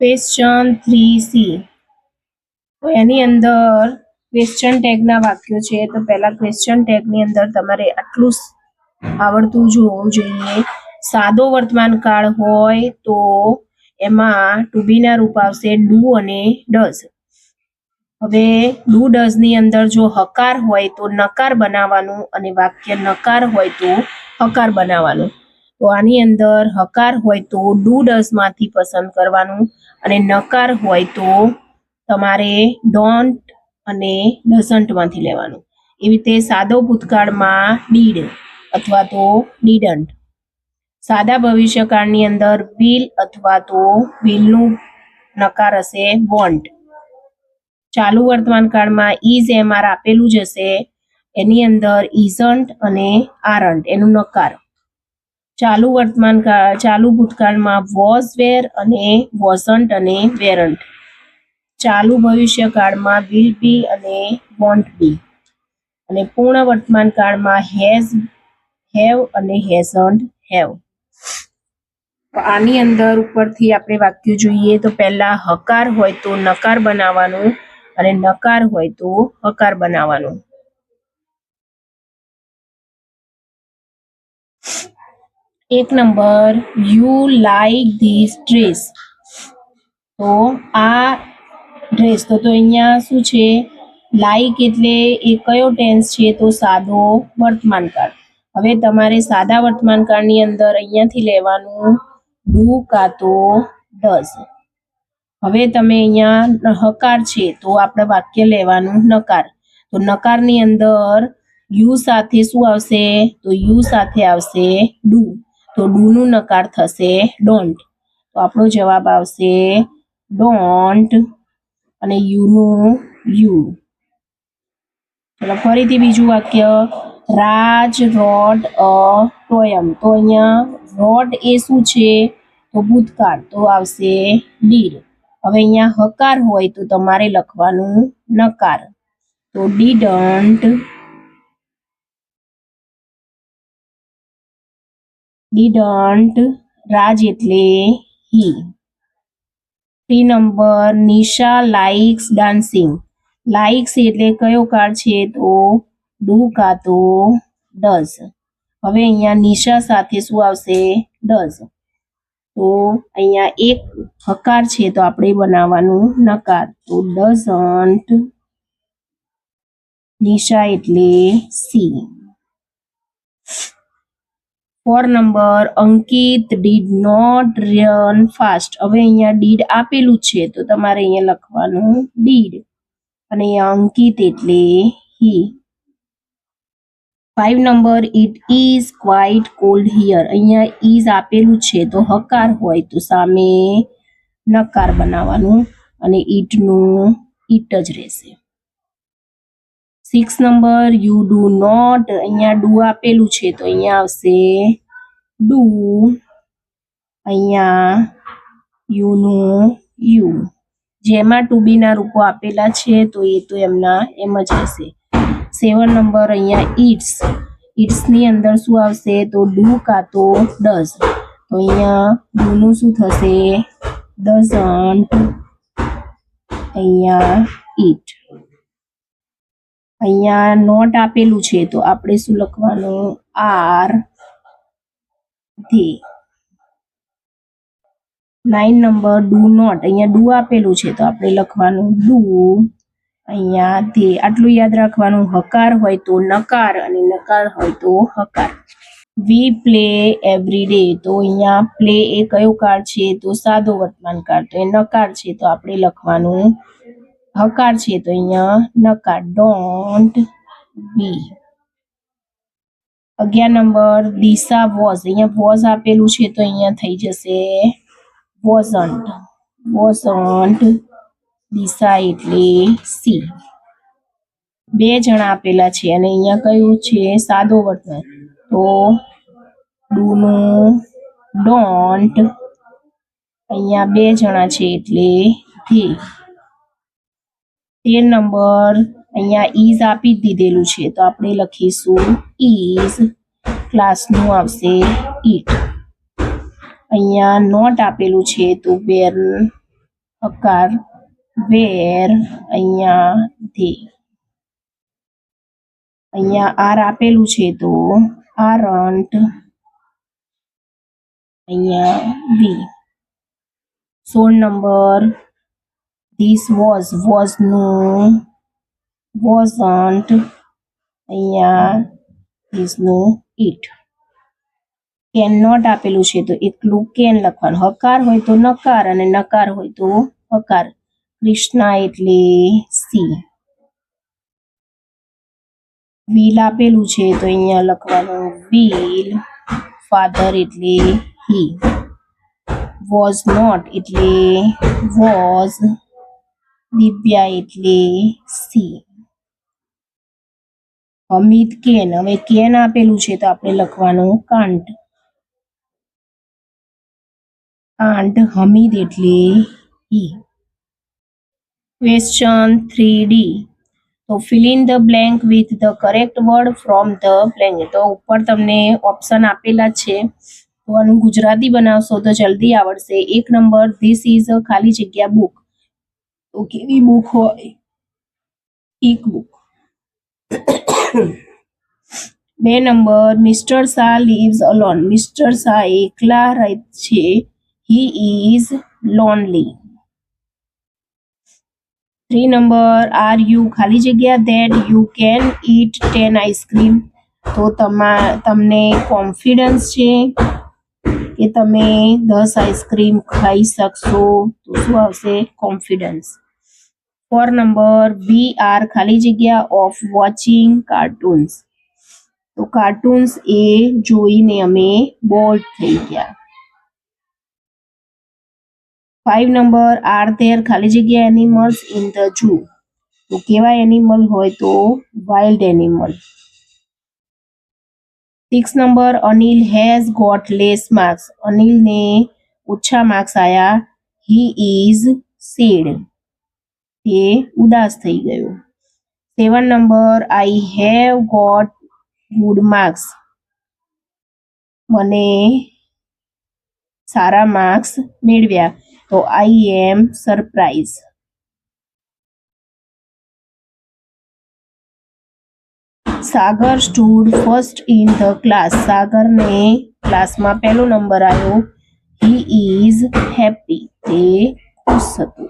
Question 3C. તો એની અંદર question ટેગના વાક્યો છે. તો પહેલા ક્વેશ્ચન ટેગની અંદર તમારે આટલું આવડતું જોવું જોઈએ. સાદો વર્તમાન કાળ હોય તો એમાં ટુ બી ના રૂપ આવશે ડુ અને ડઝ. હવે ડુ ડઝ ની અંદર જો હકાર હોય તો નકાર બનાવવાનું અને વાક્ય નકાર હોય તો હકાર બનાવવાનું. તો આની અંદર હકાર હોય તો ડુ ડઝ માંથી પસંદ કરવાનું અને નકાર હોય તો તમારે ડોન્ટ અને ડઝન્ટ માંથી લેવાનું. એવી રીતે સાદો ભૂતકાળમાં ડીડ અથવા તો ડીડન્ટ. સાદા ભવિષ્યકાળની અંદર વિલ અથવા તો વિલનું નકાર હશે વોન્ટ. ચાલુ વર્તમાન કાળમાં ઇઝ એમઆર આપેલું જ હશે, એની અંદર ઇઝન્ટ અને આરન્ટ એનું નકાર. ચાલુ ભૂતકાળમાં વોઝ વેર અને વોઝન્ટ અને વેરન્ટ. ચાલુ ભવિષ્યકાળમાં વિલ બી અને વોન્ટ બી. અને પૂર્ણ વર્તમાન કાળમાં હેઝ હેવ અને હેઝન્ટ હેવ. આની અંદર ઉપરથી આપણે વાક્ય જોઈએ તો પહેલા હકાર હોય તો નકાર બનાવવાનું અને નકાર હોય તો હકાર બનાવવાનું. એક number, you like this dress. તો આ ડ્રેસ તો અહીંયા શું છે? લાઈક એટલે એ કયો ટેન્સ છે? તો સાદો વર્તમાન કાળ. હવે તમારે સાદા વર્તમાન કાળની અંદર અહીંયાથી લેવાનું ડુ કાં તો ડઝ. હવે તમે અહીંયા હકાર છે તો આપણે વાક્ય લેવાનું નકાર. તો નકારની અંદર યુ સાથે શું આવશે? તો યુ સાથે આવશે ડુ. તો ડુ નું નકાર થશે ડોન્ટ. તો આપણો જવાબ આવશે ડોન્ટ અને યુ નું યુ. ચલો ફરીથી બીજું વાક્ય, રાજ રોડ અ પોયમ. તો અહીંયા રોડ એ શું છે? તો ભૂતકાળ, તો આવશે ડીડ. હવે અહીંયા હકાર હોય તો તમારે લખવાનું નકાર. તો ડીડન્ટ રાજ એટલે હી. 3 number, Nisha likes dancing. Likes એટલે કયો કાળ છે? તો ડુ કાં તો ડઝ. હવે અહીંયા નિશા સાથે શું આવશે? ડઝ. તો અહીંયા એક હકાર છે તો આપણે બનાવવાનું નકાર. તો ડઝન્ટ નિશા એટલે C. 4 number, Ankit did not run fast. હવે અહીંયા ડીડ આપેલું છે તો તમારે અહીંયા લખવાનું ડીડ અને અહીંયા અંકિત એટલે હી. 5 number, it is quite cold here. અહીંયા ઇઝ આપેલું છે તો હકાર હોય તો સામે નકાર બનાવવાનું અને ઈટનું ઈટ જ રહેશે. 6 નંબર, યુ ડુ નોટ. અહીંયા ડુ આપેલું છે તો અહીંયા આવશે ડુ. અહીંયા યુ નું યુ. જેમાં ટુ બી ના રૂપો આપેલા છે તો એ તો એમના એમ જ રહેશે. 7 નંબર, અહીંયા ઇટ્સ. ઇટ્સ ની અંદર શું આવશે? તો ડુ કાં તો ડઝ. તો અહીંયા ડુ નું શું થશે? ડઝન્ટ. અહીંયા ઈટ. અહીંયા નોટ આપેલું છે તો આપણે શું લખવાનું? Are the. 9 number, do not. અહીંયા ડુ આપેલું છે તો આપણે લખવાનું ડુ. અહીંયા ધે. આટલું યાદ રાખવાનું, હકાર હોય તો નકાર અને નકાર હોય તો હકાર. We play every day. તો અહીંયા પ્લે એ કયો કાળ છે? તો સાદો વર્તમાન કાળ. તો એ નકાર છે તો આપણે લખવાનું હકાર છે તો અહીંયા નકાર. Don't be. 11 number, Disha was. અહીંયા વોઝ આપેલું છે તો અહીંયા થઈ જશે વોઝન્ટ. વોઝન્ટ. દિશા એટલે સી. 2 જણા આપેલા છે અને અહીંયા કયું છે? સાદો વર્તમાન. તો ડુ નું ડોન્ટ. અહીંયા 2 જણા છે એટલે ધે. 13 નંબર, અહીંયા ઇઝ આપી જ દીધેલું છે તો આપણે લખીશું ઇઝ. ક્લાસનું આવશે ઈટ. અહીંયા નોટ આપેલું છે તો વેર હકાર વેર અહીંયા ધે. અહીંયા આર આપેલું છે તો આરન્ટ, અહીંયા વી. 16 નંબર ધીસ વોઝ નું, વોઝન્ટ, અહીંયા ધીસ નું ઇટ. કેન નોટ આપેલું છે તો એકલું કેન લખવાનું. હકાર હોય તો નકાર અને નકાર હોય તો હકાર. કૃષ્ણા એટલે સી. વ્હીલ આપેલું છે તો અહીંયા લખવાનું વ્હીલ. ફાધર એટલે હી. વોઝ નોટ એટલે વોઝ. દિવ્યા એટલે સી. હમીદ કેન. હવે કેન આપેલું છે તો આપણે લખવાનું કાન્ટ. કાન્ટ હમીદ એટલે હી. Question 3D. તો fill in the blank with the correct word from the blank. તો ઉપર તમને ઓપ્શન આપેલા છે તો આનું ગુજરાતી બનાવશો તો જલ્દી આવડશે. 1 નંબર ધીસ ઇઝ અ ખાલી જગ્યા બુક. તો કેવી બુક હોય? એક book. 2 number mister Shah lives alone. Mister Shah એકલા રહે છે. he is lonely. 3 number are you ખાલી જગ્યા that you can eat 10 ice cream. તો તમને કોન્ફિડન્સ છે કે તમે 10 આઈસ્ક્રીમ ખાઈ શકશો. તો શું આવશે? કોન્ફિડન્સ. 4 નંબર વી આર ખાલી જગ્યા ઓફ વોચિંગ કાર્ટૂન્સ. તો કાર્ટૂન્સ એ જોઈને અમે બોર થઈ ગયા. 5 નંબર આર ધેર ખાલી જગ્યા એનિમલ્સ ઇન ધ ઝૂ. તો કેવા એનિમલ હોય? તો wild animal. 6 number Anil has got less marks. અનિલને ઓછા માર્ક્સ આયા. He is sad. તે ઉદાસ થઈ ગયો. 7 number I have got good marks. મને સારા માર્ક્સ મેળવ્યા. તો I am surprise. Sagar stood first in the class. સાગરને ક્લાસમાં પહેલો નંબર આવ્યો. He is happy. તે ખુશ હતું.